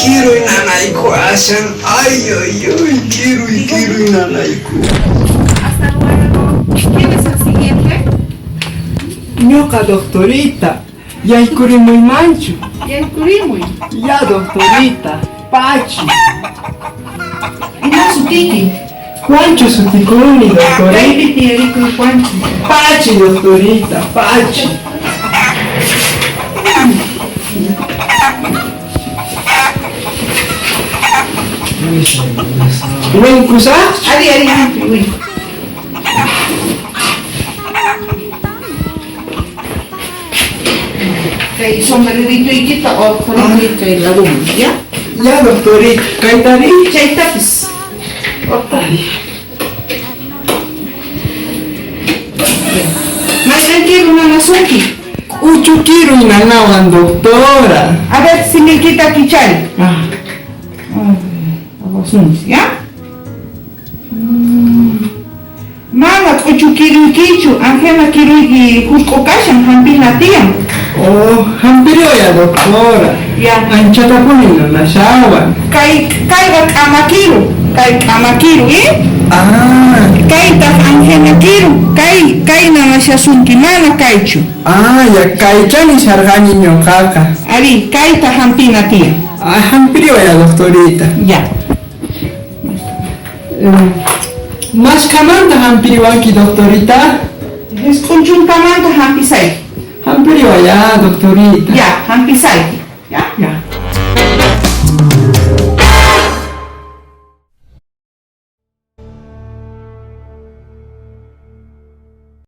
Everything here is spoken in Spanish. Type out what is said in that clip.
quiero nanayku ashan. Ay, quiero nanayku. Hasta luego. ¿Quién es el siguiente? Ñoqa doctorita. Yaykurimuy manchu. Yaykurimuy. Ya doctorita. Pachi. Ima sutiki. Juancho sutikuni doctorita. Kaypi tiyarikuy Juancho. Pachi doctorita. Pachi. Wen kusa? Ari, uy. Kay sombrerito ikita o kurikit kay larum, ya? Ya doctorita. Kaitari? Chaytapis. Otari. Mayran quiero una nasunki. Uchu quiero nanawan doctora. A ver si me quita kichari. Ah. ¿Ya? Mama, ocho quiero quichu, Angela quiero y Cusco Cashan, Jampina tía. Oh, hampirio ya doctora. Ya. Anchata ponino na shawan. Kai amakiru, ¿eh? Ah. Kai ta Angela quiero, kai na shasunki mana kaichu. Ah, ya kaichani sargani ñoqaqa. Ari, kai ta Jampina tía. Ah, hampirio ya doctorita. Ya. Maskamanta hampiriwanki doctorita. Es conchuntamanta Jampisai. Hampirio ya doctorita. Ya, Jampisai. Ya. Ya.